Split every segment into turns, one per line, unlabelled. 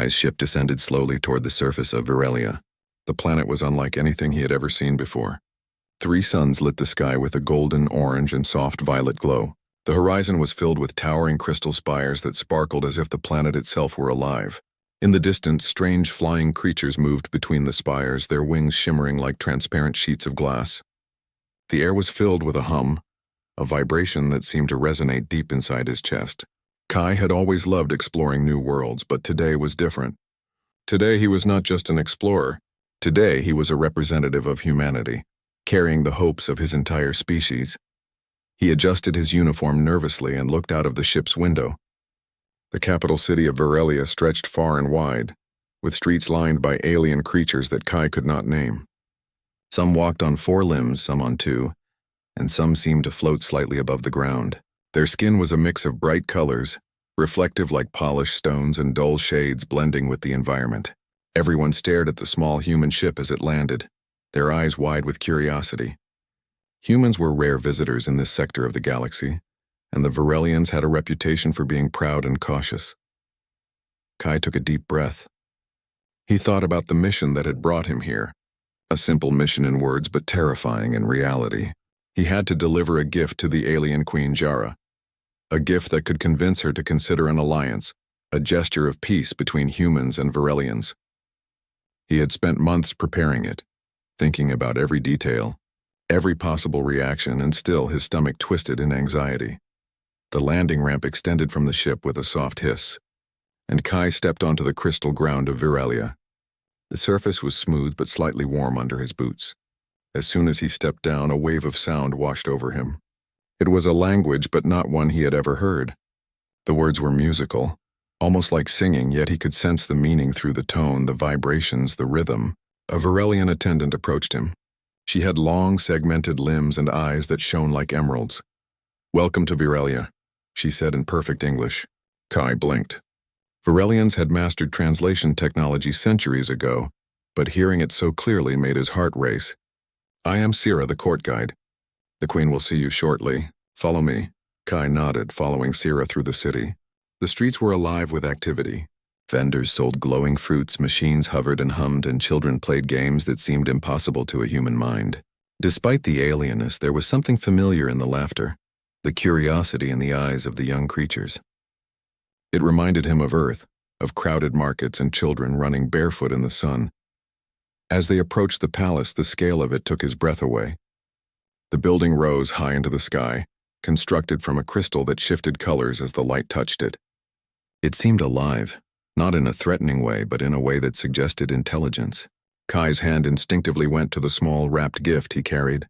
Kai's ship descended slowly toward the surface of Virelia. The planet was unlike anything he had ever seen before. 3 suns lit the sky with a golden, orange, and soft violet glow. The horizon was filled with towering crystal spires that sparkled as if the planet itself were alive. In the distance, strange flying creatures moved between the spires, their wings shimmering like transparent sheets of glass. The air was filled with a hum, a vibration that seemed to resonate deep inside his chest. Kai had always loved exploring new worlds, but today was different. Today he was not just an explorer. Today he was a representative of humanity, carrying the hopes of his entire species. He adjusted his uniform nervously and looked out of the ship's window. The capital city of Virelia stretched far and wide, with streets lined by alien creatures that Kai could not name. Some walked on 4 limbs, some on 2, and some seemed to float slightly above the ground. Their skin was a mix of bright colors, reflective like polished stones and dull shades blending with the environment. Everyone stared at the small human ship as it landed, their eyes wide with curiosity. Humans were rare visitors in this sector of the galaxy, and the Virelians had a reputation for being proud and cautious. Kai took a deep breath. He thought about the mission that had brought him here, a simple mission in words but terrifying in reality. He had to deliver a gift to the alien Queen Jara, a gift that could convince her to consider an alliance, a gesture of peace between humans and Virelians. He had spent months preparing it, thinking about every detail, every possible reaction, and still his stomach twisted in anxiety. The landing ramp extended from the ship with a soft hiss, and Kai stepped onto the crystal ground of Virelia. The surface was smooth but slightly warm under his boots. As soon as he stepped down, a wave of sound washed over him. It was a language, but not one he had ever heard. The words were musical, almost like singing, yet he could sense the meaning through the tone, the vibrations, the rhythm. A Virelian attendant approached him. She had long, segmented limbs and eyes that shone like emeralds. "Welcome to Virelia," she said in perfect English. Kai blinked. Virelians had mastered translation technology centuries ago, but hearing it so clearly made his heart race. "I am Sira, the court guide. The Queen will see you shortly. Follow me." Kai nodded, following Sira through the city. The streets were alive with activity. Vendors sold glowing fruits, machines hovered and hummed, and children played games that seemed impossible to a human mind. Despite the alienness, there was something familiar in the laughter, the curiosity in the eyes of the young creatures. It reminded him of Earth, of crowded markets and children running barefoot in the sun. As they approached the palace, the scale of it took his breath away. The building rose high into the sky, constructed from a crystal that shifted colors as the light touched it. It seemed alive, not in a threatening way, but in a way that suggested intelligence. Kai's hand instinctively went to the small wrapped gift he carried.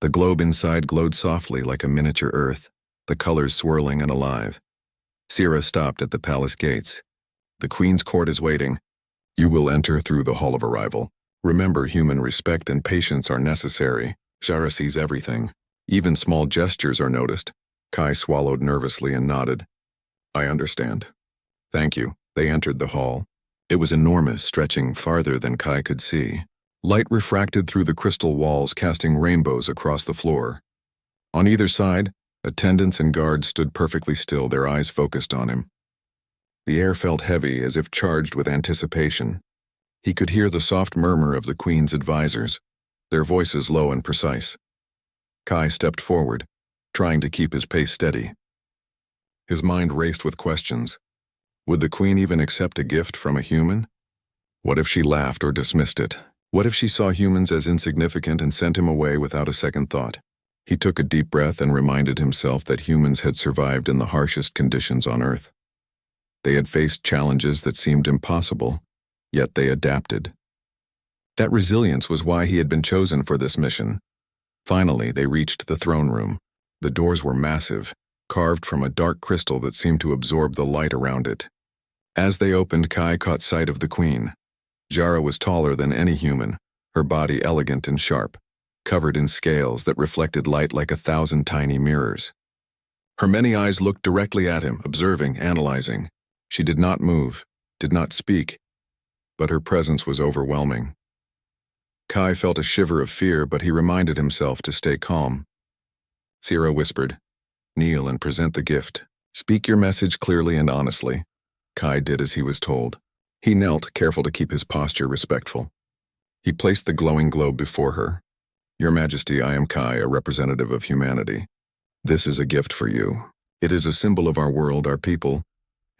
The globe inside glowed softly like a miniature Earth, the colors swirling and alive. Sira stopped at the palace gates. "The Queen's court is waiting. You will enter through the hall of arrival. Remember, human respect and patience are necessary. Jara sees everything. Even small gestures are noticed." Kai swallowed nervously and nodded. "I understand. Thank you." They entered the hall. It was enormous, stretching farther than Kai could see. Light refracted through the crystal walls, casting rainbows across the floor. On either side, attendants and guards stood perfectly still, their eyes focused on him. The air felt heavy, as if charged with anticipation. He could hear the soft murmur of the Queen's advisors, their voices low and precise. Kai stepped forward, trying to keep his pace steady. His mind raced with questions. Would the Queen even accept a gift from a human? What if she laughed or dismissed it? What if she saw humans as insignificant and sent him away without a second thought? He took a deep breath and reminded himself that humans had survived in the harshest conditions on Earth. They had faced challenges that seemed impossible, yet they adapted. That resilience was why he had been chosen for this mission. Finally, they reached the throne room. The doors were massive, carved from a dark crystal that seemed to absorb the light around it. As they opened, Kai caught sight of the Queen. Jara was taller than any human, her body elegant and sharp, covered in scales that reflected light like 1,000 tiny mirrors. Her many eyes looked directly at him, observing, analyzing. She did not move, did not speak, but her presence was overwhelming. Kai felt a shiver of fear, but he reminded himself to stay calm. Sira whispered, "Kneel and present the gift. Speak your message clearly and honestly." Kai did as he was told. He knelt, careful to keep his posture respectful. He placed the glowing globe before her. Your Majesty, I am Kai, a representative of humanity. This is a gift for you. It is a symbol of our world, our people,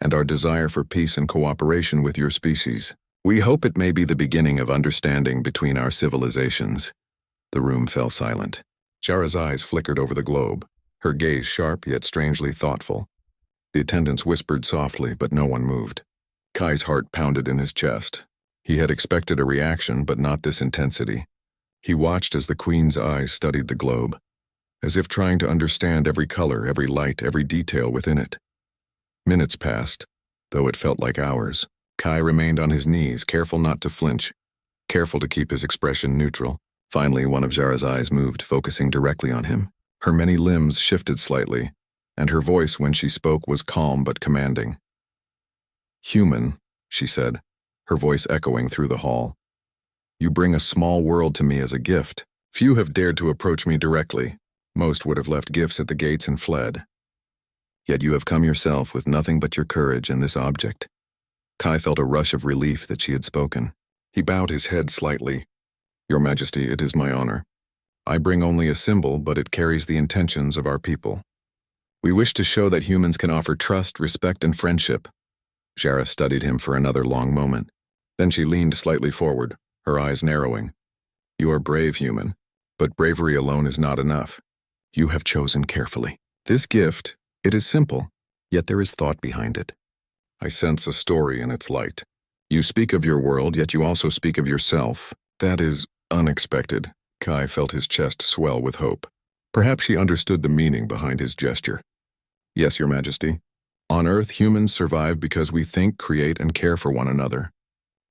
and our desire for peace and cooperation with your species. We hope it may be the beginning of understanding between our civilizations. The room fell silent. Jara's eyes flickered over the globe, her gaze sharp yet strangely thoughtful. The attendants whispered softly, but no one moved. Kai's heart pounded in his chest. He had expected a reaction, but not this intensity. He watched as the Queen's eyes studied the globe, as if trying to understand every color, every light, every detail within it. Minutes passed, though it felt like hours. Kai remained on his knees, careful not to flinch, careful to keep his expression neutral. Finally, one of Jara's eyes moved, focusing directly on him. Her many limbs shifted slightly, and her voice when she spoke was calm but commanding. Human, she said, her voice echoing through the hall. You bring a small world to me as a gift. Few have dared to approach me directly. Most would have left gifts at the gates and fled. Yet you have come yourself with nothing but your courage and this object. Kai felt a rush of relief that she had spoken. He bowed his head slightly. Your Majesty, it is my honor. I bring only a symbol, but it carries the intentions of our people. We wish to show that humans can offer trust, respect, and friendship. Jara studied him for another long moment. Then she leaned slightly forward, her eyes narrowing. You are brave, human, but bravery alone is not enough. You have chosen carefully. This gift, it is simple, yet there is thought behind it. I sense a story in its light. You speak of your world, yet you also speak of yourself. That is unexpected. Kai felt his chest swell with hope. Perhaps she understood the meaning behind his gesture. Yes, Your Majesty. On Earth, humans survive because we think, create, and care for one another.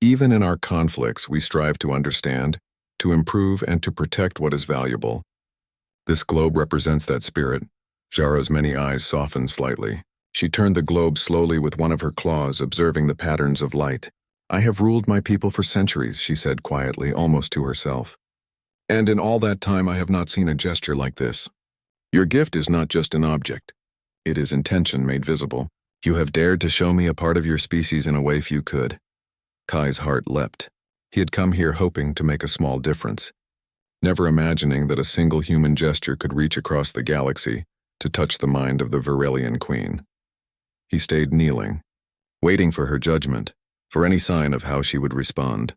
Even in our conflicts, we strive to understand, to improve, and to protect what is valuable. This globe represents that spirit. Jara's many eyes softened slightly. She turned the globe slowly with one of her claws, observing the patterns of light. I have ruled my people for centuries, she said quietly, almost to herself. And in all that time I have not seen a gesture like this. Your gift is not just an object. It is intention made visible. You have dared to show me a part of your species in a way few could. Kai's heart leapt. He had come here hoping to make a small difference, never imagining that a single human gesture could reach across the galaxy to touch the mind of the Virelian Queen. He stayed kneeling, waiting for her judgment, for any sign of how she would respond.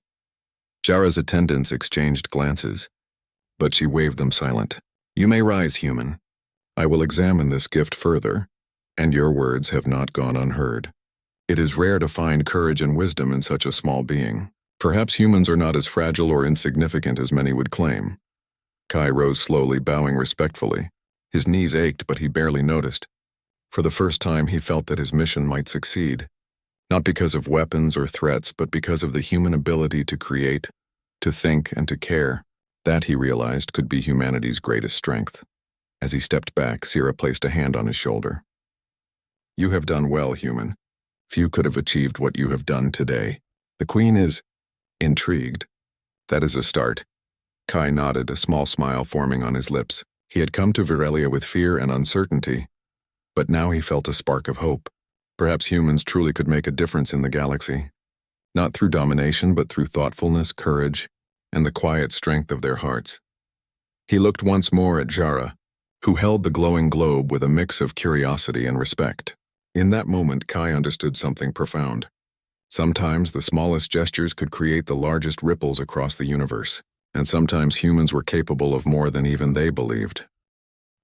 Jara's attendants exchanged glances, but she waved them silent. You may rise, human. I will examine this gift further, and your words have not gone unheard. It is rare to find courage and wisdom in such a small being. Perhaps humans are not as fragile or insignificant as many would claim. Kai rose slowly, bowing respectfully. His knees ached, but he barely noticed. For the first time, he felt that his mission might succeed, not because of weapons or threats, but because of the human ability to create, to think, and to care. That, he realized, could be humanity's greatest strength. As he stepped back, Sira placed a hand on his shoulder. You have done well, human. Few could have achieved what you have done today. The Queen is intrigued. That is a start. Kai nodded, a small smile forming on his lips. He had come to Virelia with fear and uncertainty, but now he felt a spark of hope. Perhaps humans truly could make a difference in the galaxy. Not through domination, but through thoughtfulness, courage, and the quiet strength of their hearts. He looked once more at Jara, who held the glowing globe with a mix of curiosity and respect. In that moment, Kai understood something profound. Sometimes the smallest gestures could create the largest ripples across the universe, and sometimes humans were capable of more than even they believed.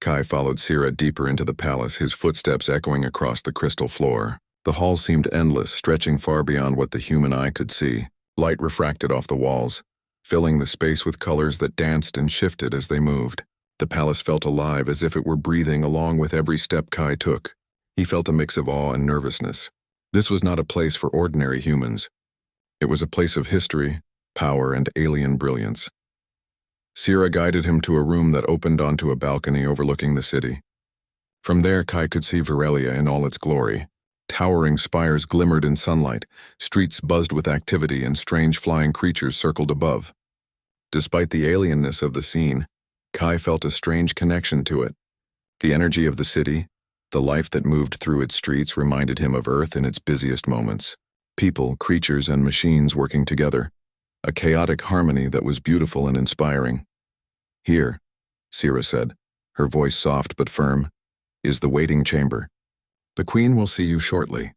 Kai followed Sira deeper into the palace, his footsteps echoing across the crystal floor. The hall seemed endless, stretching far beyond what the human eye could see. Light refracted off the walls, filling the space with colors that danced and shifted as they moved. The palace felt alive, as if it were breathing along with every step Kai took. He felt a mix of awe and nervousness. This was not a place for ordinary humans. It was a place of history, power, and alien brilliance. Sira guided him to a room that opened onto a balcony overlooking the city. From there, Kai could see Virelia in all its glory. Towering spires glimmered in sunlight, streets buzzed with activity, and strange flying creatures circled above. Despite the alienness of the scene, Kai felt a strange connection to it. The energy of the city, the life that moved through its streets, reminded him of Earth in its busiest moments. People, creatures, and machines working together. A chaotic harmony that was beautiful and inspiring. "Here," Sira said, her voice soft but firm, "is the waiting chamber. The Queen will see you shortly.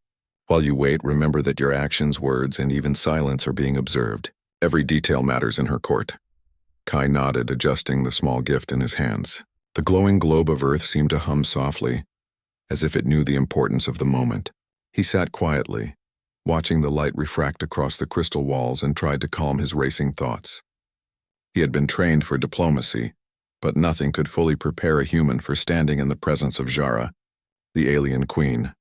While you wait, remember that your actions, words, and even silence are being observed. Every detail matters in her court." Kai nodded, adjusting the small gift in his hands. The glowing globe of Earth seemed to hum softly, as if it knew the importance of the moment. He sat quietly, watching the light refract across the crystal walls, and tried to calm his racing thoughts. He had been trained for diplomacy, but nothing could fully prepare a human for standing in the presence of Jara, the alien queen.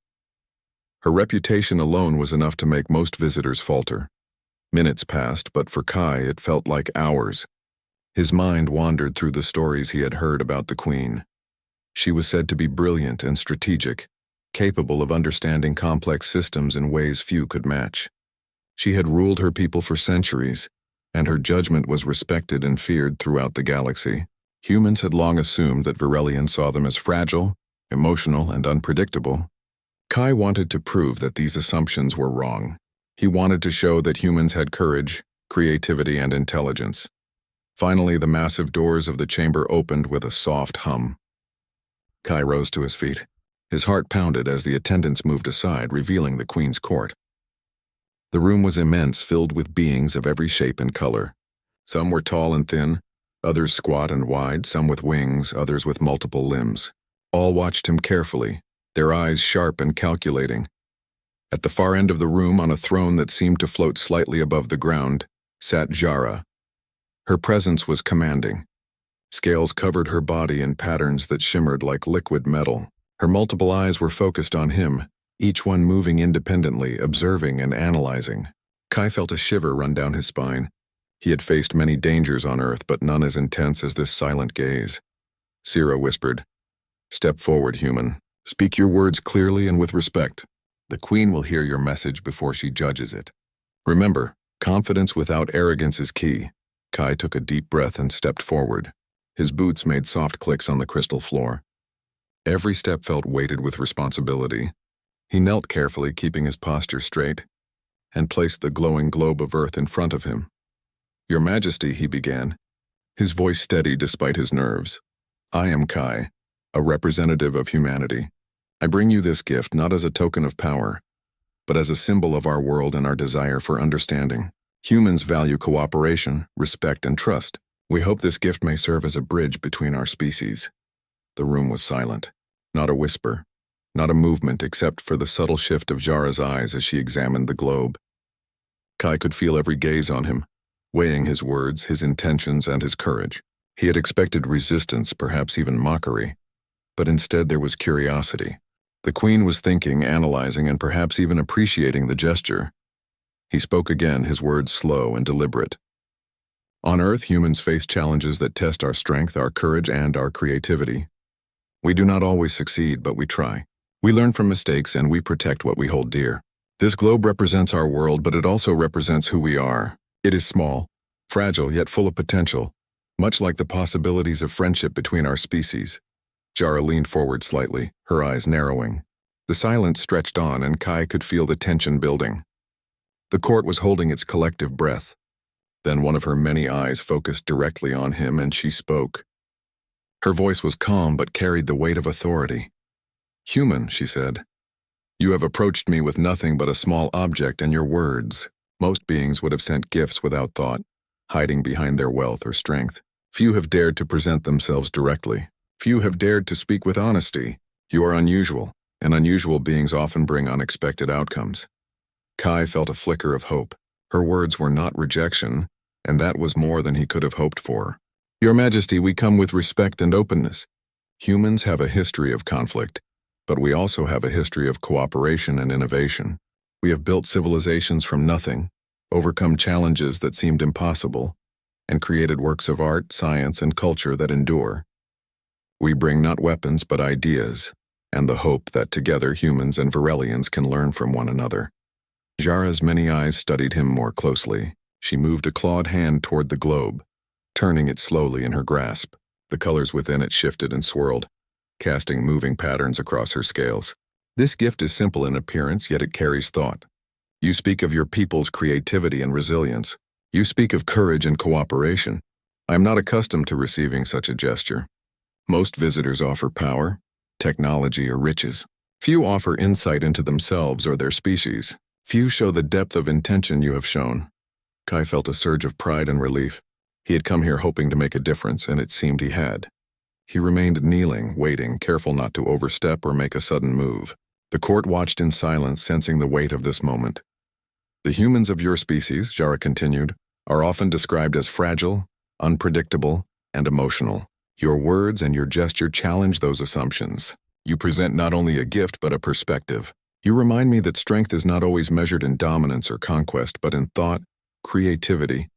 Her reputation alone was enough to make most visitors falter. Minutes passed, but for Kai it felt like hours. His mind wandered through the stories he had heard about the queen. She was said to be brilliant and strategic, capable of understanding complex systems in ways few could match. She had ruled her people for centuries, and her judgment was respected and feared throughout the galaxy. Humans had long assumed that Virelians saw them as fragile, emotional, and unpredictable. Kai wanted to prove that these assumptions were wrong. He wanted to show that humans had courage, creativity, and intelligence. Finally, the massive doors of the chamber opened with a soft hum. Kai rose to his feet. His heart pounded as the attendants moved aside, revealing the Queen's court. The room was immense, filled with beings of every shape and color. Some were tall and thin, others squat and wide, some with wings, others with multiple limbs. All watched him carefully, their eyes sharp and calculating. At the far end of the room, on a throne that seemed to float slightly above the ground, sat Jara. Her presence was commanding. Scales covered her body in patterns that shimmered like liquid metal. Her multiple eyes were focused on him, each one moving independently, observing and analyzing. Kai felt a shiver run down his spine. He had faced many dangers on Earth, but none as intense as this silent gaze. Sira whispered, "Step forward, human. Speak your words clearly and with respect. The Queen will hear your message before she judges it. Remember, confidence without arrogance is key." Kai took a deep breath and stepped forward. His boots made soft clicks on the crystal floor. Every step felt weighted with responsibility. He knelt carefully, keeping his posture straight, and placed the glowing globe of Earth in front of him. "Your Majesty," he began, his voice steady despite his nerves. "I am Kai, a representative of humanity. I bring you this gift not as a token of power, but as a symbol of our world and our desire for understanding. Humans value cooperation, respect, and trust. We hope this gift may serve as a bridge between our species." The room was silent. Not a whisper, not a movement except for the subtle shift of Jara's eyes as she examined the globe. Kai could feel every gaze on him, weighing his words, his intentions, and his courage. He had expected resistance, perhaps even mockery, but instead there was curiosity. The Queen was thinking, analyzing, and perhaps even appreciating the gesture. He spoke again, his words slow and deliberate. "On Earth, humans face challenges that test our strength, our courage, and our creativity. We do not always succeed, but we try. We learn from mistakes, and we protect what we hold dear. This globe represents our world, but it also represents who we are. It is small, fragile, yet full of potential, much like the possibilities of friendship between our species." Jara leaned forward slightly, her eyes narrowing. The silence stretched on, and Kai could feel the tension building. The court was holding its collective breath. Then one of her many eyes focused directly on him, and she spoke. Her voice was calm but carried the weight of authority. "Human," she said, "you have approached me with nothing but a small object and your words. Most beings would have sent gifts without thought, hiding behind their wealth or strength. Few have dared to present themselves directly. Few have dared to speak with honesty. You are unusual, and unusual beings often bring unexpected outcomes." Kai felt a flicker of hope. Her words were not rejection, and that was more than he could have hoped for. "Your Majesty, we come with respect and openness. Humans have a history of conflict, but we also have a history of cooperation and innovation. We have built civilizations from nothing, overcome challenges that seemed impossible, and created works of art, science, and culture that endure. We bring not weapons but ideas, and the hope that together humans and Virelians can learn from one another." Jara's many eyes studied him more closely. She moved a clawed hand toward the globe, turning it slowly in her grasp. The colors within it shifted and swirled, casting moving patterns across her scales. "This gift is simple in appearance, yet it carries thought. You speak of your people's creativity and resilience. You speak of courage and cooperation. I am not accustomed to receiving such a gesture. Most visitors offer power, technology, or riches. Few offer insight into themselves or their species. Few show the depth of intention you have shown. Kai felt a surge of pride and relief. He had come here hoping to make a difference, and it seemed he had. He remained kneeling, waiting, careful not to overstep or make a sudden move. The court watched in silence, sensing the weight of this moment. The humans of your species, Jara continued, are often described as fragile, unpredictable, and emotional. Your words and your gesture challenge those assumptions. You present not only a gift but a perspective. You remind me that strength is not always measured in dominance or conquest, but in thought, creativity,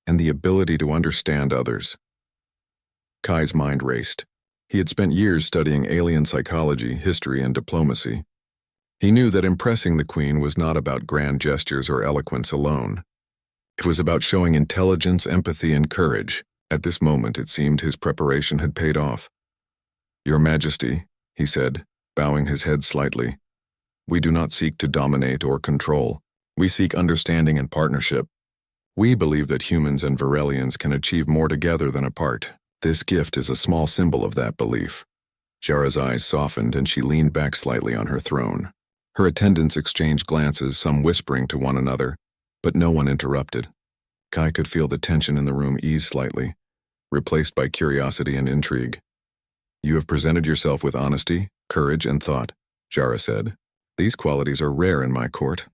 and the ability to understand others. Kai's mind raced. He had spent years studying alien psychology, history, and diplomacy. He knew that impressing the Queen was not about grand gestures or eloquence alone. It was about showing intelligence, empathy, and courage. At this moment, it seemed his preparation had paid off. Your Majesty, he said, bowing his head slightly, we do not seek to dominate or control. We seek understanding and partnership. We believe that humans and Varelians can achieve more together than apart. This gift is a small symbol of that belief. Jara's eyes softened and she leaned back slightly on her throne. Her attendants exchanged glances, some whispering to one another, but no one interrupted. Kai could feel the tension in the room ease slightly, replaced by curiosity and intrigue. You have presented yourself with honesty, courage, and thought, Jara said. These qualities are rare in my court.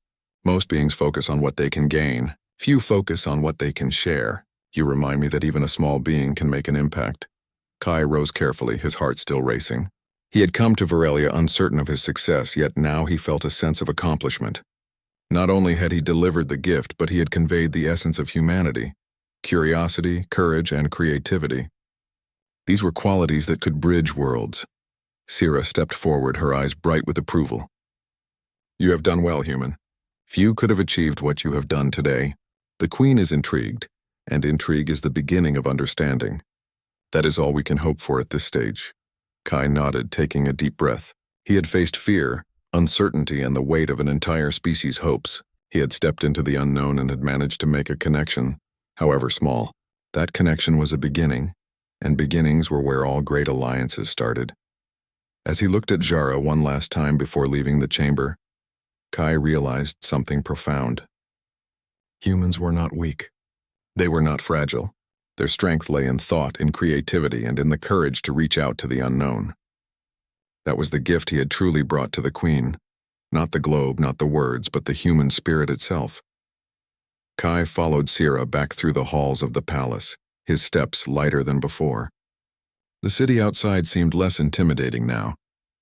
Most beings focus on what they can gain. Few focus on what they can share. You remind me that even a small being can make an impact. Kai rose carefully, his heart still racing. He had come to Varelia uncertain of his success, yet now he felt a sense of accomplishment. Not only had he delivered the gift, but he had conveyed the essence of humanity, curiosity, courage, and creativity. These were qualities that could bridge worlds. Sira stepped forward, her eyes bright with approval. You have done well, human. Few could have achieved what you have done today. The Queen is intrigued, and intrigue is the beginning of understanding. That is all we can hope for at this stage. Kai nodded, taking a deep breath. He had faced fear, uncertainty, and the weight of an entire species' hopes. He had stepped into the unknown and had managed to make a connection, however small. That connection was a beginning, and beginnings were where all great alliances started. As he looked at Jara one last time before leaving the chamber, Kai realized something profound. Humans were not weak. They were not fragile. Their strength lay in thought, in creativity, and in the courage to reach out to the unknown. That was the gift he had truly brought to the Queen. Not the globe, not the words, but the human spirit itself. Kai followed Sira back through the halls of the palace, his steps lighter than before. The city outside seemed less intimidating now,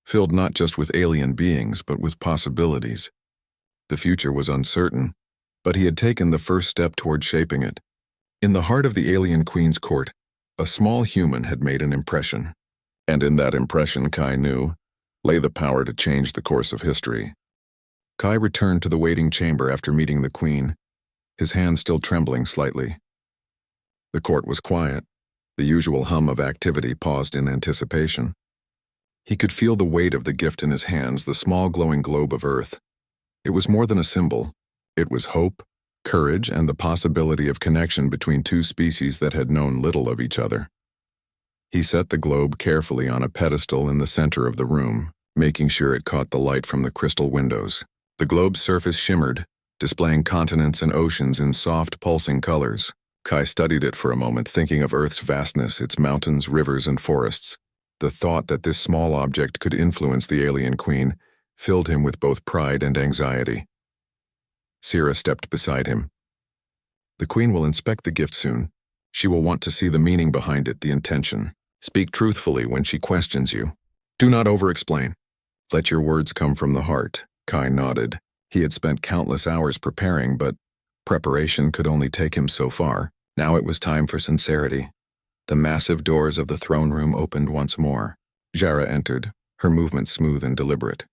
filled not just with alien beings, but with possibilities. The future was uncertain, but he had taken the first step toward shaping it. In the heart of the alien Queen's court, a small human had made an impression. And in that impression, Kai knew, lay the power to change the course of history. Kai returned to the waiting chamber after meeting the Queen, his hand still trembling slightly. The court was quiet. The usual hum of activity paused in anticipation. He could feel the weight of the gift in his hands, the small glowing globe of Earth. It was more than a symbol. It was hope, courage, and the possibility of connection between two species that had known little of each other. He set the globe carefully on a pedestal in the center of the room, making sure it caught the light from the crystal windows. The globe's surface shimmered, displaying continents and oceans in soft, pulsing colors. Kai studied it for a moment, thinking of Earth's vastness, its mountains, rivers, and forests. The thought that this small object could influence the alien Queen filled him with both pride and anxiety. Sira stepped beside him. The Queen will inspect the gift soon. She will want to see the meaning behind it, the intention. Speak truthfully when she questions you. Do not over-explain. Let your words come from the heart. Kai nodded. He had spent countless hours preparing, but preparation could only take him so far. Now it was time for sincerity. The massive doors of the throne room opened once more. Jara entered, her movements smooth and deliberate.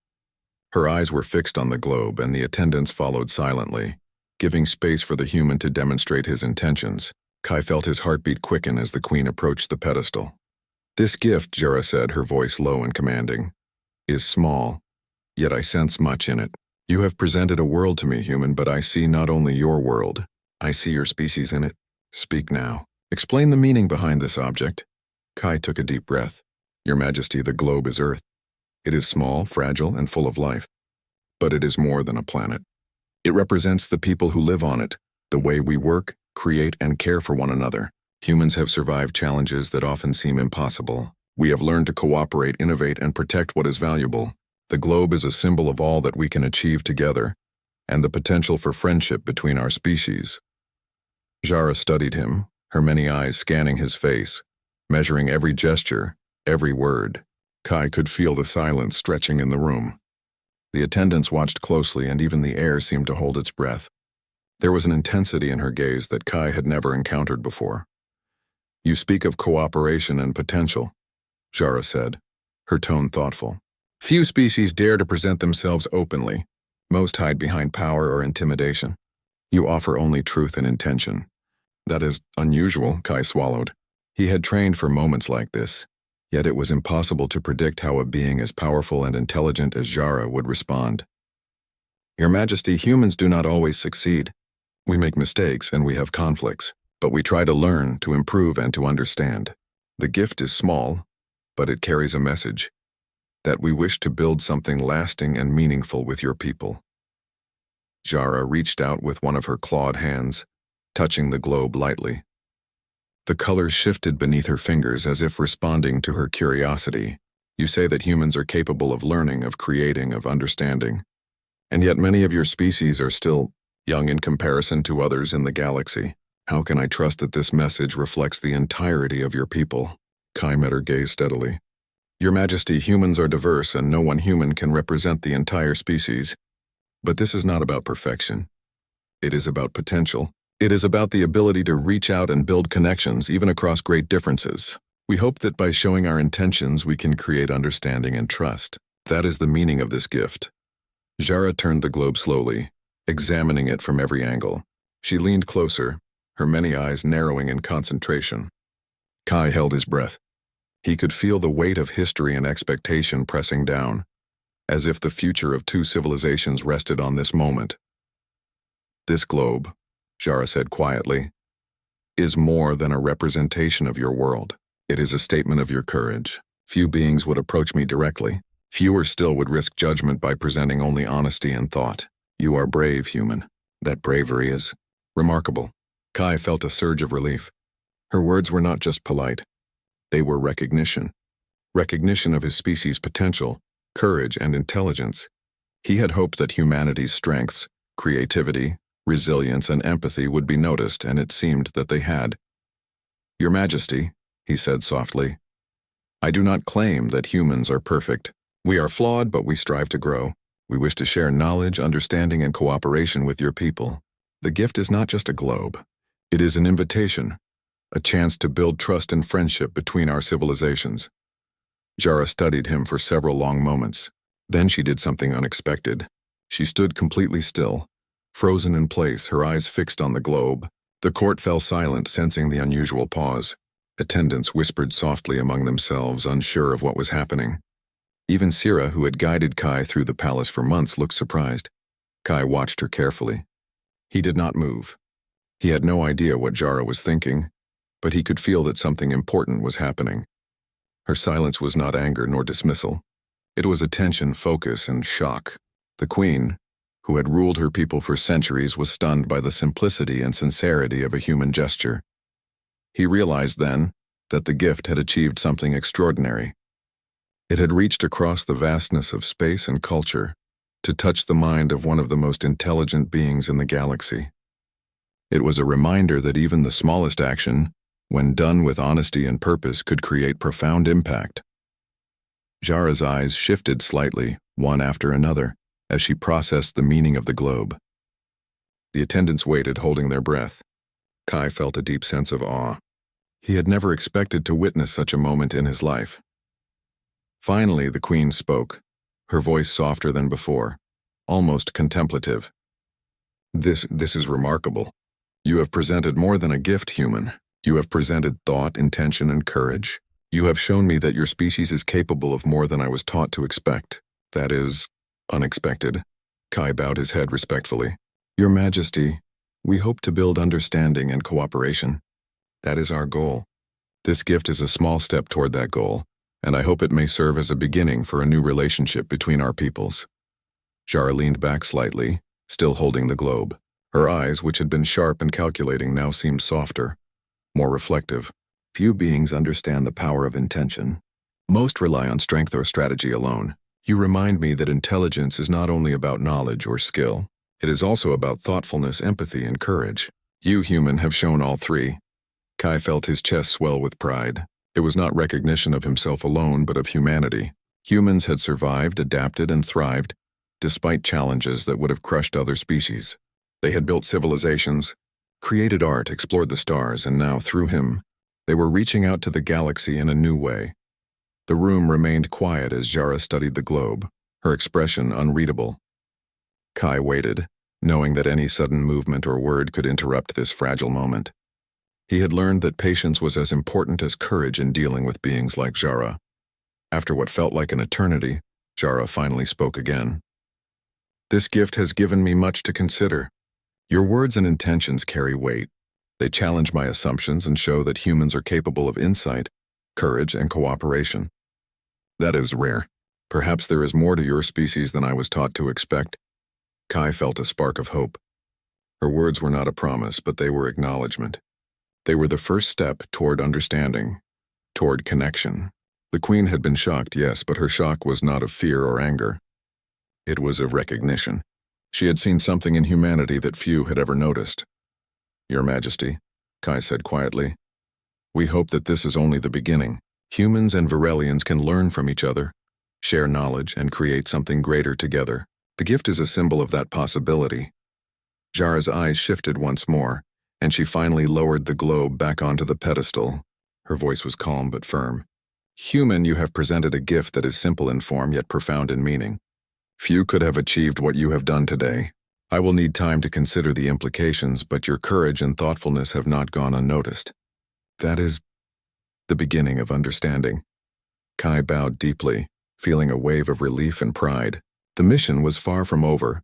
Her eyes were fixed on the globe, and the attendants followed silently, giving space for the human to demonstrate his intentions. Kai felt his heartbeat quicken as the Queen approached the pedestal. This gift, Jara said, her voice low and commanding, is small, yet I sense much in it. You have presented a world to me, human, but I see not only your world. I see your species in it. Speak now. Explain the meaning behind this object. Kai took a deep breath. Your Majesty, the globe is Earth. It is small, fragile, and full of life. But it is more than a planet. It represents the people who live on it, the way we work, create, and care for one another. Humans have survived challenges that often seem impossible. We have learned to cooperate, innovate, and protect what is valuable. The globe is a symbol of all that we can achieve together, and the potential for friendship between our species. Jara studied him, her many eyes scanning his face, measuring every gesture, every word. Kai could feel the silence stretching in the room. The attendants watched closely, and even the air seemed to hold its breath. There was an intensity in her gaze that Kai had never encountered before. You speak of cooperation and potential, Jara said, her tone thoughtful. Few species dare to present themselves openly. Most hide behind power or intimidation. You offer only truth and intention. That is unusual, Kai swallowed. He had trained for moments like this, yet it was impossible to predict how a being as powerful and intelligent as Jara would respond. Your Majesty, humans do not always succeed. We make mistakes and we have conflicts, but we try to learn, to improve, and to understand. The gift is small, but it carries a message. That we wish to build something lasting and meaningful with your people. Jara reached out with one of her clawed hands, touching the globe lightly. The colors shifted beneath her fingers as if responding to her curiosity. You say that humans are capable of learning, of creating, of understanding. And yet many of your species are still young in comparison to others in the galaxy. How can I trust that this message reflects the entirety of your people? Kai met her gaze steadily. Your Majesty, humans are diverse and no one human can represent the entire species. But this is not about perfection. It is about potential. It is about the ability to reach out and build connections even across great differences. We hope that by showing our intentions we can create understanding and trust. That is the meaning of this gift. Jara turned the globe slowly, examining it from every angle. She leaned closer, her many eyes narrowing in concentration. Kai held his breath. He could feel the weight of history and expectation pressing down, as if the future of two civilizations rested on this moment. This globe, Jara said quietly, is more than a representation of your world. It is a statement of your courage. Few beings would approach me directly. Fewer still would risk judgment by presenting only honesty and thought. You are brave, human. That bravery is remarkable. Kai felt a surge of relief. Her words were not just polite. They were recognition. Recognition of his species' potential, courage, and intelligence. He had hoped that humanity's strengths, creativity, resilience, and empathy would be noticed, and it seemed that they had. Your Majesty, he said softly, I do not claim that humans are perfect. We are flawed, but we strive to grow. We wish to share knowledge, understanding, and cooperation with your people. The gift is not just a globe. It is an invitation. A chance to build trust and friendship between our civilizations. Jara studied him for several long moments. Then she did something unexpected. She stood completely still, frozen in place, her eyes fixed on the globe. The court fell silent, sensing the unusual pause. Attendants whispered softly among themselves, unsure of what was happening. Even Sira, who had guided Kai through the palace for months, looked surprised. Kai watched her carefully. He did not move. He had no idea what Jara was thinking, but he could feel that something important was happening. Her silence was not anger nor dismissal. It was attention, focus, and shock. The queen, who had ruled her people for centuries, was stunned by the simplicity and sincerity of a human gesture. He realized then that the gift had achieved something extraordinary. It had reached across the vastness of space and culture to touch the mind of one of the most intelligent beings in the galaxy. It was a reminder that even the smallest action, when done with honesty and purpose, could create profound impact. Jara's eyes shifted slightly, one after another, as she processed the meaning of the globe. The attendants waited, holding their breath. Kai felt a deep sense of awe. He had never expected to witness such a moment in his life. Finally, the queen spoke, her voice softer than before, almost contemplative. This is remarkable. You have presented more than a gift, human. You have presented thought, intention, and courage. You have shown me that your species is capable of more than I was taught to expect. That is unexpected. Kai bowed his head respectfully. Your Majesty, we hope to build understanding and cooperation. That is our goal. This gift is a small step toward that goal, and I hope it may serve as a beginning for a new relationship between our peoples. Jara leaned back slightly, still holding the globe. Her eyes, which had been sharp and calculating, now seemed softer, more reflective. Few beings understand the power of intention. Most rely on strength or strategy alone. You remind me that intelligence is not only about knowledge or skill, it is also about thoughtfulness, empathy, and courage. You, human, have shown all three. Kai felt his chest swell with pride. It was not recognition of himself alone, but of humanity. Humans had survived, adapted, and thrived, despite challenges that would have crushed other species. They had built civilizations, created art, explored the stars, and now, through him, they were reaching out to the galaxy in a new way. The room remained quiet as Jara studied the globe, her expression unreadable. Kai waited, knowing that any sudden movement or word could interrupt this fragile moment. He had learned that patience was as important as courage in dealing with beings like Jara. After what felt like an eternity, Jara finally spoke again. This gift has given me much to consider. Your words and intentions carry weight. They challenge my assumptions and show that humans are capable of insight, courage, and cooperation. That is rare. Perhaps there is more to your species than I was taught to expect. Kai felt a spark of hope. Her words were not a promise, but they were acknowledgement. They were the first step toward understanding, toward connection. The queen had been shocked, yes, but her shock was not of fear or anger. It was of recognition. She had seen something in humanity that few had ever noticed. Your Majesty, Kai said quietly, we hope that this is only the beginning. Humans and Virelians can learn from each other, share knowledge, and create something greater together. The gift is a symbol of that possibility. Jara's eyes shifted once more, and she finally lowered the globe back onto the pedestal. Her voice was calm but firm. Human, you have presented a gift that is simple in form yet profound in meaning. Few could have achieved what you have done today. I will need time to consider the implications, but your courage and thoughtfulness have not gone unnoticed. That is the beginning of understanding. Kai bowed deeply, feeling a wave of relief and pride. The mission was far from over,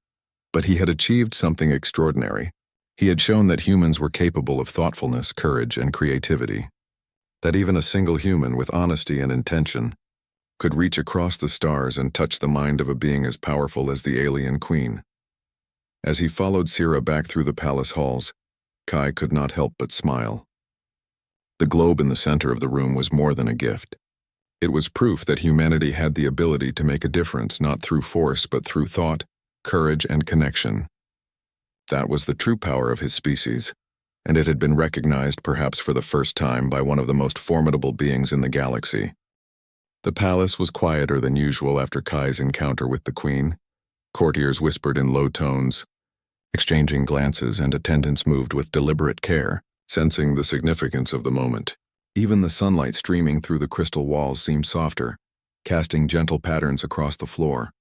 but he had achieved something extraordinary. He had shown that humans were capable of thoughtfulness, courage, and creativity. That even a single human with honesty and intention could reach across the stars and touch the mind of a being as powerful as the alien queen. As he followed Sira back through the palace halls, Kai could not help but smile. The globe in the center of the room was more than a gift. It was proof that humanity had the ability to make a difference not through force but through thought, courage, and connection. That was the true power of his species, and it had been recognized perhaps for the first time by one of the most formidable beings in the galaxy. The palace was quieter than usual after Kai's encounter with the queen. Courtiers whispered in low tones, exchanging glances, and attendants moved with deliberate care, sensing the significance of the moment. Even the sunlight streaming through the crystal walls seemed softer, casting gentle patterns across the floor.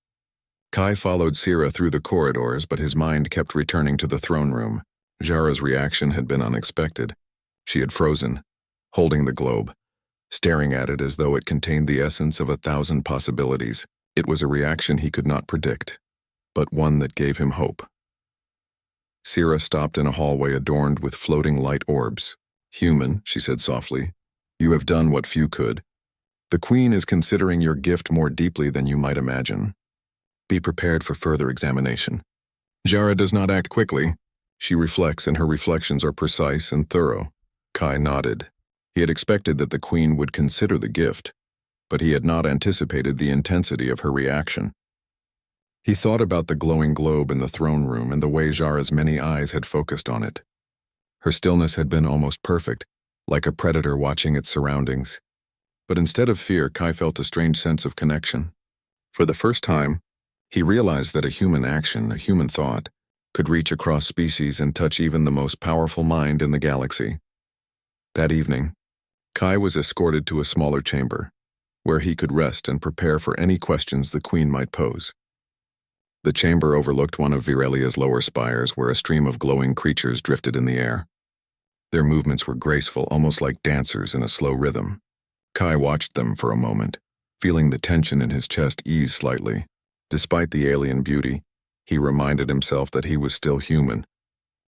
Kai followed Sira through the corridors, but his mind kept returning to the throne room. Jara's reaction had been unexpected. She had frozen, holding the globe, staring at it as though it contained the essence of 1,000 possibilities. It was a reaction he could not predict, but one that gave him hope. Sira stopped in a hallway adorned with floating light orbs. Human, she said softly, you have done what few could. The queen is considering your gift more deeply than you might imagine. Be prepared for further examination. Jara does not act quickly. She reflects, and her reflections are precise and thorough. Kai nodded. He had expected that the queen would consider the gift, but he had not anticipated the intensity of her reaction. He thought about the glowing globe in the throne room and the way Jara's many eyes had focused on it. Her stillness had been almost perfect, like a predator watching its surroundings. But instead of fear, Kai felt a strange sense of connection. For the first time, he realized that a human action, a human thought, could reach across species and touch even the most powerful mind in the galaxy. That evening, Kai was escorted to a smaller chamber, where he could rest and prepare for any questions the queen might pose. The chamber overlooked one of Virelia's lower spires, where a stream of glowing creatures drifted in the air. Their movements were graceful, almost like dancers in a slow rhythm. Kai watched them for a moment, feeling the tension in his chest ease slightly. Despite the alien beauty, He reminded himself that he was still human.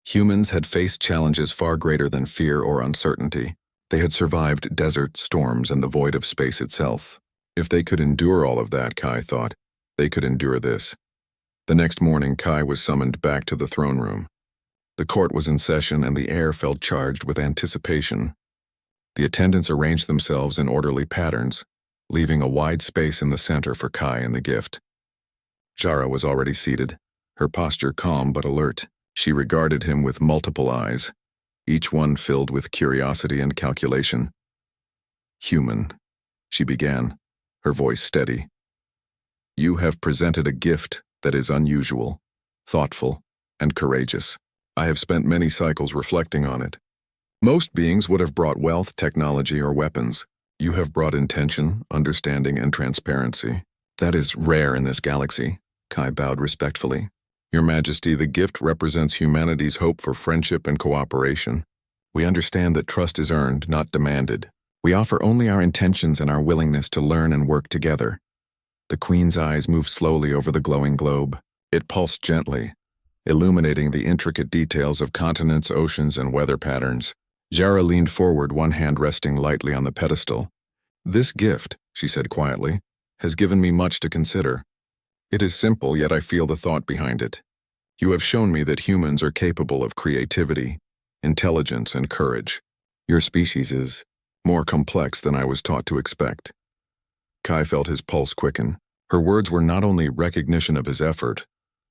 Humans had faced challenges far greater than fear or uncertainty. They had survived desert storms and the void of space itself. If they could endure all of that, Kai thought, they could endure this. The next morning, Kai was summoned back to the throne room. The court was in session and the air felt charged with anticipation. The attendants arranged themselves in orderly patterns, leaving a wide space in the center for Kai and the gift. Jara was already seated, her posture calm but alert. She regarded him with multiple eyes, each one filled with curiosity and calculation. "Human," she began, her voice steady. "You have presented a gift that is unusual, thoughtful, and courageous. I have spent many cycles reflecting on it. Most beings would have brought wealth, technology, or weapons. You have brought intention, understanding, and transparency. That is rare in this galaxy." Kai bowed respectfully. "Your Majesty, the gift represents humanity's hope for friendship and cooperation. We understand that trust is earned, not demanded. We offer only our intentions and our willingness to learn and work together." The Queen's eyes moved slowly over the glowing globe. It pulsed gently, illuminating the intricate details of continents, oceans, and weather patterns. Jara leaned forward, one hand resting lightly on the pedestal. "This gift," she said quietly, "has given me much to consider. It is simple, yet I feel the thought behind it. You have shown me that humans are capable of creativity, intelligence, and courage. Your species is more complex than I was taught to expect." Kai felt his pulse quicken. Her words were not only recognition of his effort,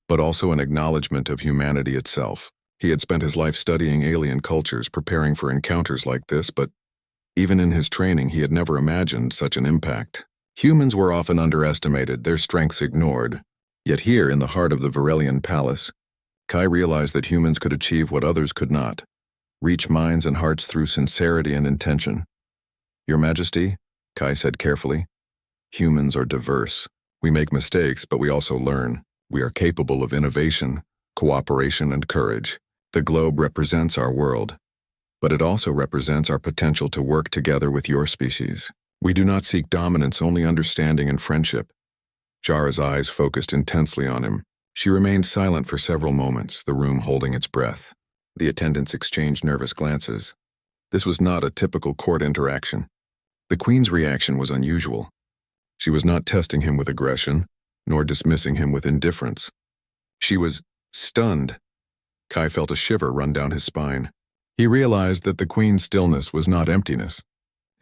but also an acknowledgement of humanity itself. He had spent his life studying alien cultures, preparing for encounters like this, but even in his training he had never imagined such an impact. Humans were often underestimated, their strengths ignored. Yet here, in the heart of the Virelian palace, Kai realized that humans could achieve what others could not, reach minds and hearts through sincerity and intention. "Your Majesty," Kai said carefully, "humans are diverse. We make mistakes, but we also learn. We are capable of innovation, cooperation, and courage. The globe represents our world, but it also represents our potential to work together with your species. We do not seek dominance, only understanding and friendship." Jara's eyes focused intensely on him. She remained silent for several moments, the room holding its breath. The attendants exchanged nervous glances. This was not a typical court interaction. The Queen's reaction was unusual. She was not testing him with aggression, nor dismissing him with indifference. She was stunned. Kai felt a shiver run down his spine. He realized that the Queen's stillness was not emptiness.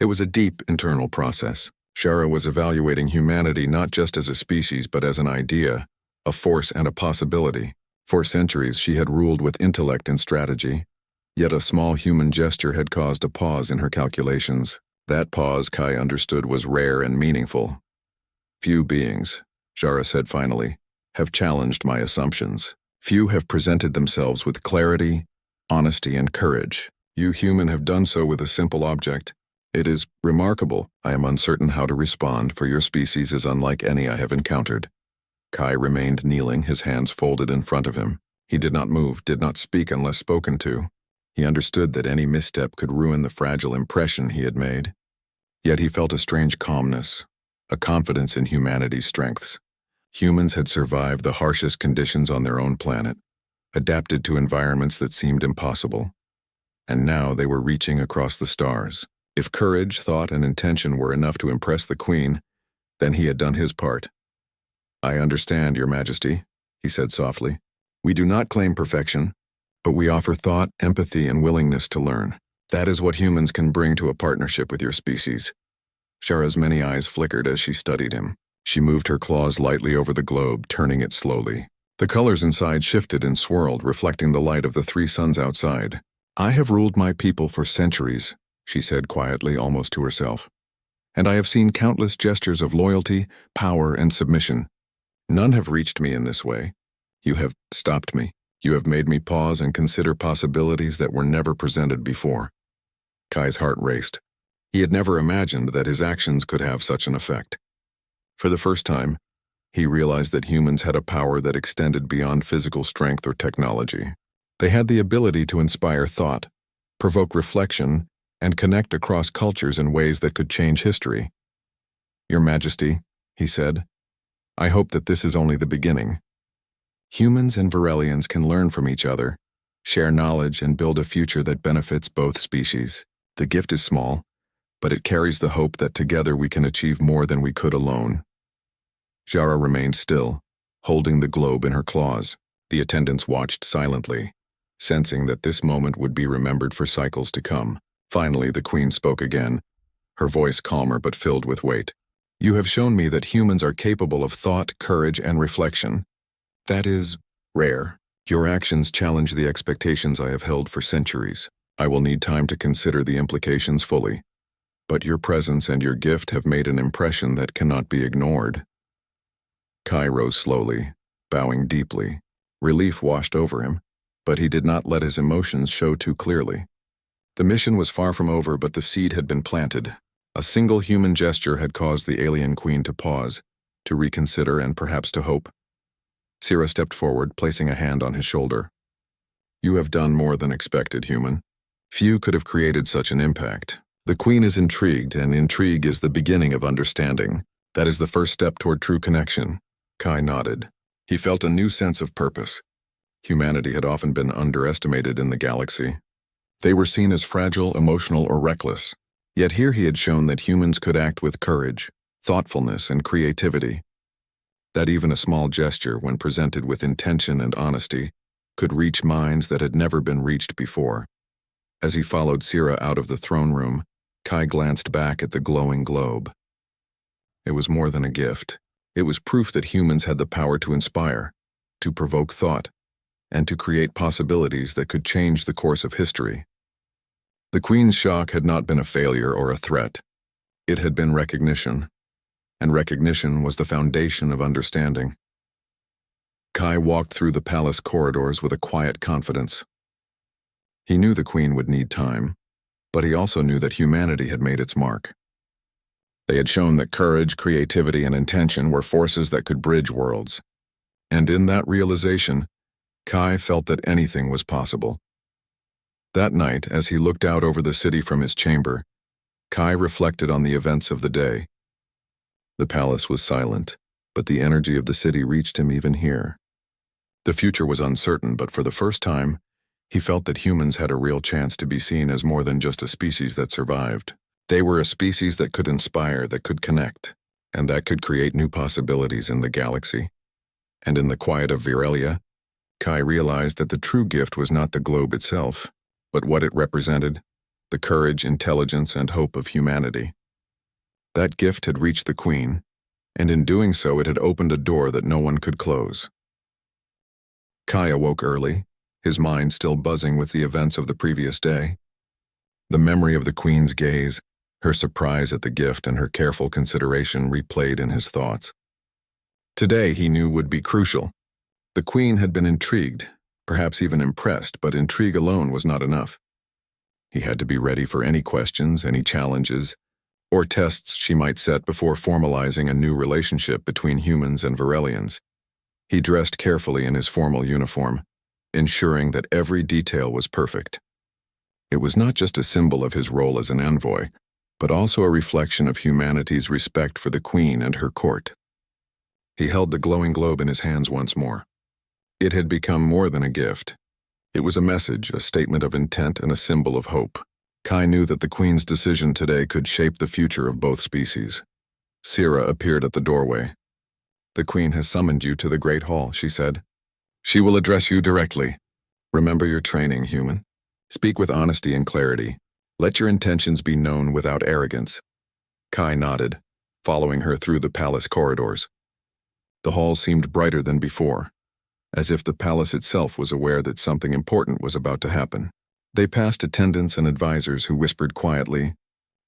It was a deep internal process. Jara was evaluating humanity not just as a species but as an idea, a force and a possibility. For centuries she had ruled with intellect and strategy, yet a small human gesture had caused a pause in her calculations. That pause, Kai understood, was rare and meaningful. "Few beings," Jara said finally, "have challenged my assumptions. Few have presented themselves with clarity, honesty, and courage. You human have done so with a simple object. It is remarkable. I am uncertain how to respond, for your species is unlike any I have encountered." Kai remained kneeling, his hands folded in front of him. He did not move, did not speak unless spoken to. He understood that any misstep could ruin the fragile impression he had made. Yet he felt a strange calmness, a confidence in humanity's strengths. Humans had survived the harshest conditions on their own planet, adapted to environments that seemed impossible. And now they were reaching across the stars. If courage, thought, and intention were enough to impress the Queen, then he had done his part. "I understand, Your Majesty," he said softly. "We do not claim perfection, but we offer thought, empathy, and willingness to learn. That is what humans can bring to a partnership with your species." Jara's many eyes flickered as she studied him. She moved her claws lightly over the globe, turning it slowly. The colors inside shifted and swirled, reflecting the light of the three suns outside. "I have ruled my people for centuries," she said quietly, almost to herself. "And I have seen countless gestures of loyalty, power, and submission. None have reached me in this way. You have stopped me. You have made me pause and consider possibilities that were never presented before." Kai's heart raced. He had never imagined that his actions could have such an effect. For the first time, he realized that humans had a power that extended beyond physical strength or technology. They had the ability to inspire thought, provoke reflection, and connect across cultures in ways that could change history. "Your Majesty," he said, "I hope that this is only the beginning. Humans and Virelians can learn from each other, share knowledge, and build a future that benefits both species. The gift is small, but it carries the hope that together we can achieve more than we could alone. Jara remained still, holding the globe in her claws. The attendants watched silently, sensing that this moment would be remembered for cycles to come. Finally, the queen spoke again, her voice calmer but filled with weight. You have shown me that humans are capable of thought, courage, and reflection. That is rare. Your actions challenge the expectations I have held for centuries. I will need time to consider the implications fully. But your presence and your gift have made an impression that cannot be ignored. Kai rose slowly, bowing deeply. Relief washed over him, but he did not let his emotions show too clearly. The mission was far from over, but the seed had been planted. A single human gesture had caused the alien queen to pause, to reconsider, and perhaps to hope. Sira stepped forward, placing a hand on his shoulder. You have done more than expected, human. Few could have created such an impact. The queen is intrigued, and intrigue is the beginning of understanding. That is the first step toward true connection. Kai nodded. He felt a new sense of purpose. Humanity had often been underestimated in the galaxy. They were seen as fragile, emotional, or reckless. Yet here he had shown that humans could act with courage, thoughtfulness, and creativity. That even a small gesture, when presented with intention and honesty, could reach minds that had never been reached before. As he followed Sira out of the throne room, Kai glanced back at the glowing globe. It was more than a gift. It was proof that humans had the power to inspire, to provoke thought, and to create possibilities that could change the course of history. The Queen's shock had not been a failure or a threat. It had been recognition, and recognition was the foundation of understanding. Kai walked through the palace corridors with a quiet confidence. He knew the Queen would need time, but he also knew that humanity had made its mark. They had shown that courage, creativity, and intention were forces that could bridge worlds. And in that realization, Kai felt that anything was possible. That night, as he looked out over the city from his chamber, Kai reflected on the events of the day. The palace was silent, but the energy of the city reached him even here. The future was uncertain, but for the first time, he felt that humans had a real chance to be seen as more than just a species that survived. They were a species that could inspire, that could connect, and that could create new possibilities in the galaxy. And in the quiet of Virelia, Kai realized that the true gift was not the globe itself, but what it represented, the courage, intelligence, and hope of humanity. That gift had reached the Queen, and in doing so it had opened a door that no one could close. Kai awoke early, his mind still buzzing with the events of the previous day. The memory of the Queen's gaze, her surprise at the gift, and her careful consideration replayed in his thoughts. Today, he knew, would be crucial. The Queen had been intrigued, perhaps even impressed, but intrigue alone was not enough. He had to be ready for any questions, any challenges, or tests she might set before formalizing a new relationship between humans and Virelians. He dressed carefully in his formal uniform, ensuring that every detail was perfect. It was not just a symbol of his role as an envoy, but also a reflection of humanity's respect for the Queen and her court. He held the glowing globe in his hands once more. It had become more than a gift. It was a message, a statement of intent, and a symbol of hope. Kai knew that the Queen's decision today could shape the future of both species. Sira appeared at the doorway. "The Queen has summoned you to the Great Hall," she said. "She will address you directly. Remember your training, human. Speak with honesty and clarity. Let your intentions be known without arrogance." Kai nodded, following her through the palace corridors. The hall seemed brighter than before, as if the palace itself was aware that something important was about to happen. They passed attendants and advisors who whispered quietly,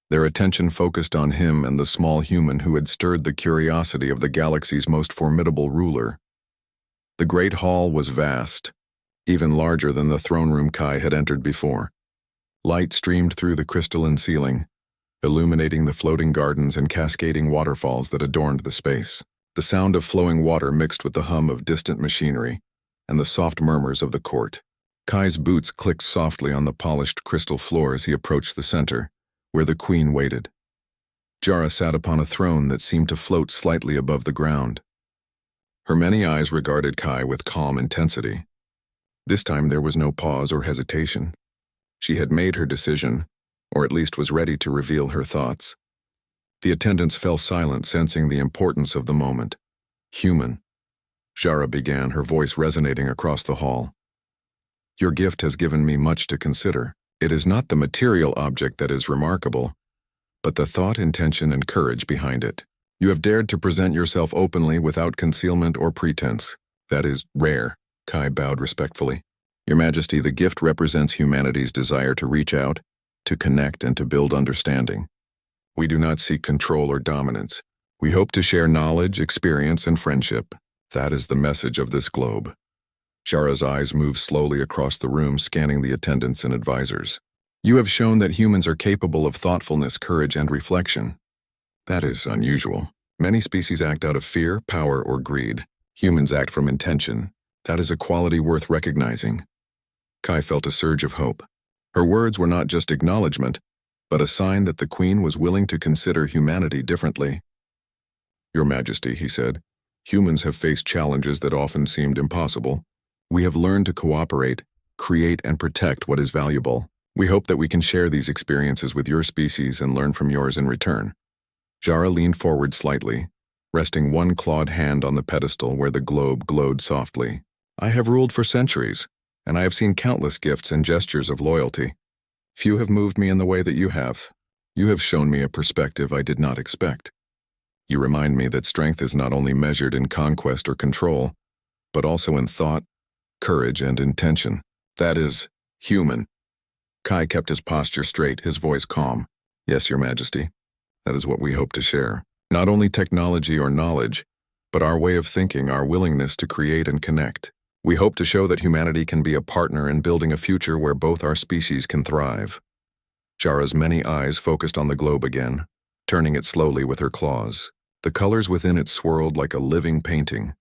their attention focused on him and the small human who had stirred the curiosity of the galaxy's most formidable ruler. The great hall was vast, even larger than the throne room Kai had entered before. Light streamed through the crystalline ceiling, illuminating the floating gardens and cascading waterfalls that adorned the space. The sound of flowing water mixed with the hum of distant machinery and the soft murmurs of the court. Kai's boots clicked softly on the polished crystal floor as he approached the center, where the Queen waited. Jara sat upon a throne that seemed to float slightly above the ground. Her many eyes regarded Kai with calm intensity. This time there was no pause or hesitation. She had made her decision, or at least was ready to reveal her thoughts. The attendants fell silent, sensing the importance of the moment. Human. Jara began, her voice resonating across the hall. Your gift has given me much to consider. It is not the material object that is remarkable, but the thought, intention, and courage behind it. You have dared to present yourself openly without concealment or pretense. That is rare. Kai bowed respectfully. Your Majesty, the gift represents humanity's desire to reach out, to connect, and to build understanding. We do not seek control or dominance. We hope to share knowledge, experience, and friendship. That is the message of this globe. Jara's eyes moved slowly across the room, scanning the attendants and advisors. You have shown that humans are capable of thoughtfulness, courage, and reflection. That is unusual. Many species act out of fear, power, or greed. Humans act from intention. That is a quality worth recognizing. Kai felt a surge of hope. Her words were not just acknowledgement, but a sign that the Queen was willing to consider humanity differently. Your Majesty, he said, humans have faced challenges that often seemed impossible. We have learned to cooperate, create, and protect what is valuable. We hope that we can share these experiences with your species and learn from yours in return. Jara leaned forward slightly, resting one clawed hand on the pedestal where the globe glowed softly. I have ruled for centuries, and I have seen countless gifts and gestures of loyalty. Few have moved me in the way that you have. You have shown me a perspective I did not expect. You remind me that strength is not only measured in conquest or control, but also in thought, courage, and intention. That is human. Kai kept his posture straight, his voice calm. Yes, Your Majesty. That is what we hope to share. Not only technology or knowledge, but our way of thinking, our willingness to create and connect. We hope to show that humanity can be a partner in building a future where both our species can thrive. Jara's many eyes focused on the globe again, turning it slowly with her claws. The colors within it swirled like a living painting,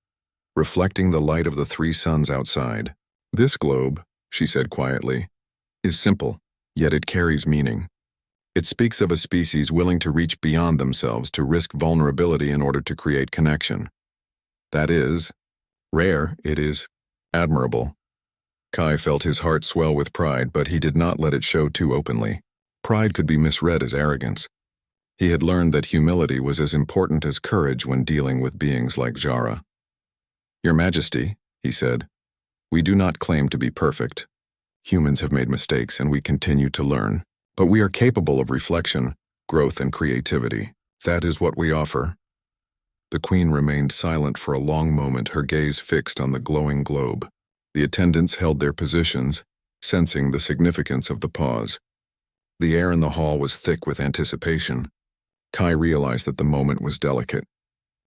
reflecting the light of the three suns outside. This globe, she said quietly, is simple, yet it carries meaning. It speaks of a species willing to reach beyond themselves, to risk vulnerability in order to create connection. That is rare, it is admirable. Kai felt his heart swell with pride, but he did not let it show too openly. Pride could be misread as arrogance. He had learned that humility was as important as courage when dealing with beings like Jara. Your Majesty, he said, we do not claim to be perfect. Humans have made mistakes and we continue to learn. But we are capable of reflection, growth, and creativity. That is what we offer. The Queen remained silent for a long moment, her gaze fixed on the glowing globe. The attendants held their positions, sensing the significance of the pause. The air in the hall was thick with anticipation. Kai realized that the moment was delicate.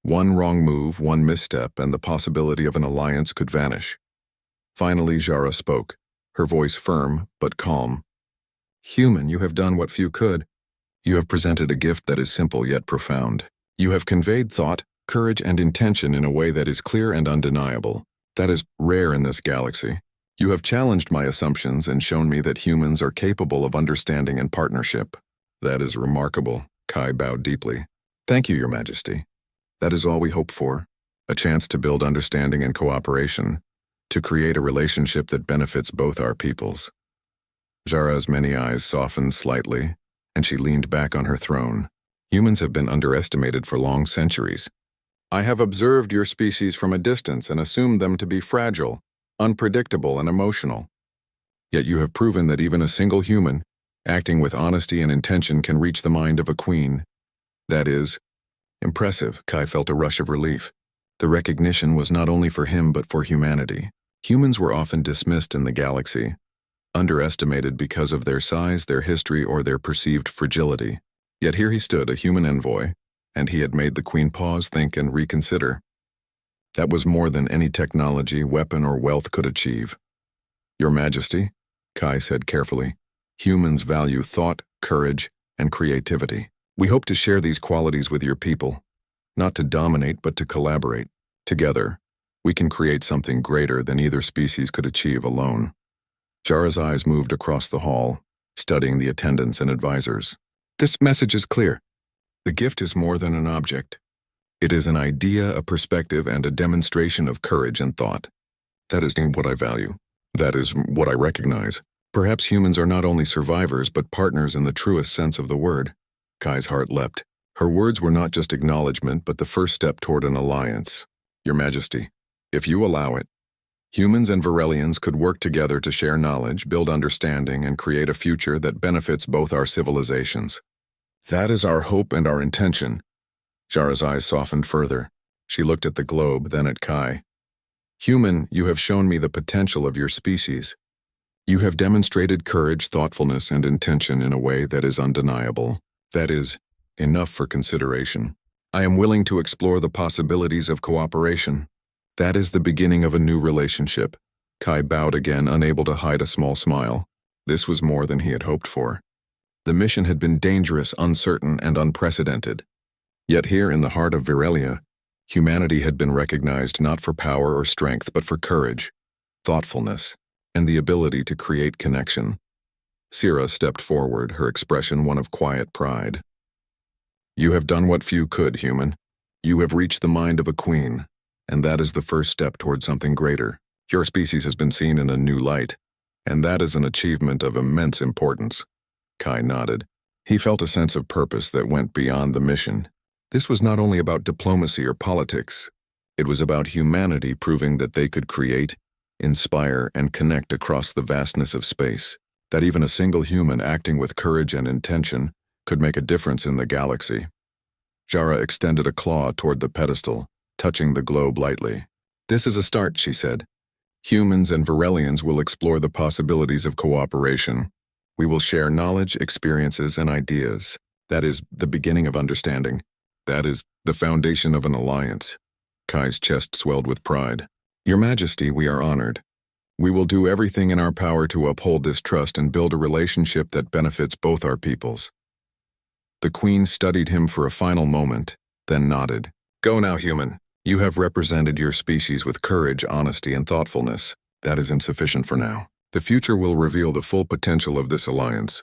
One wrong move, one misstep, and the possibility of an alliance could vanish. Finally, Jara spoke, her voice firm but calm. Human, you have done what few could. You have presented a gift that is simple yet profound. You have conveyed thought, courage, and intention in a way that is clear and undeniable. That is rare in this galaxy. You have challenged my assumptions and shown me that humans are capable of understanding and partnership. That is remarkable. Kai bowed deeply. Thank you, Your Majesty. That is all we hope for. A chance to build understanding and cooperation, to create a relationship that benefits both our peoples. Jara's many eyes softened slightly, and she leaned back on her throne. Humans have been underestimated for long centuries. I have observed your species from a distance and assumed them to be fragile, unpredictable, and emotional. Yet you have proven that even a single human, acting with honesty and intention, can reach the mind of a queen. That is impressive. Kai felt a rush of relief. The recognition was not only for him but for humanity. Humans were often dismissed in the galaxy, underestimated because of their size, their history, or their perceived fragility. Yet here he stood, a human envoy, and he had made the Queen pause, think, and reconsider. That was more than any technology, weapon, or wealth could achieve. Your Majesty, Kai said carefully, humans value thought, courage, and creativity. We hope to share these qualities with your people, not to dominate but to collaborate. Together, we can create something greater than either species could achieve alone. Jara's eyes moved across the hall, studying the attendants and advisors. This message is clear. The gift is more than an object. It is an idea, a perspective, and a demonstration of courage and thought. That is what I value. That is what I recognize. Perhaps humans are not only survivors, but partners in the truest sense of the word. Kai's heart leapt. Her words were not just acknowledgement, but the first step toward an alliance. Your Majesty, if you allow it, humans and Varelians could work together to share knowledge, build understanding, and create a future that benefits both our civilizations. That is our hope and our intention. Jara's eyes softened further. She looked at the globe, then at Kai. Human, you have shown me the potential of your species. You have demonstrated courage, thoughtfulness, and intention in a way that is undeniable. That is enough for consideration. I am willing to explore the possibilities of cooperation. That is the beginning of a new relationship. Kai bowed again, unable to hide a small smile. This was more than he had hoped for. The mission had been dangerous, uncertain, and unprecedented. Yet here in the heart of Virelia, humanity had been recognized not for power or strength, but for courage, thoughtfulness, and the ability to create connection. Sira stepped forward, her expression one of quiet pride. You have done what few could, human. You have reached the mind of a queen, and that is the first step toward something greater. Your species has been seen in a new light, and that is an achievement of immense importance. Kai nodded. He felt a sense of purpose that went beyond the mission. This was not only about diplomacy or politics. It was about humanity proving that they could create, inspire, and connect across the vastness of space, that even a single human acting with courage and intention could make a difference in the galaxy. Jara extended a claw toward the pedestal, touching the globe lightly. This is a start, she said. Humans and Varelians will explore the possibilities of cooperation. We will share knowledge, experiences, and ideas. That is the beginning of understanding. That is the foundation of an alliance. Kai's chest swelled with pride. Your Majesty, we are honored. We will do everything in our power to uphold this trust and build a relationship that benefits both our peoples. The Queen studied him for a final moment, then nodded. Go now, human. You have represented your species with courage, honesty, and thoughtfulness. That is insufficient for now. The future will reveal the full potential of this alliance.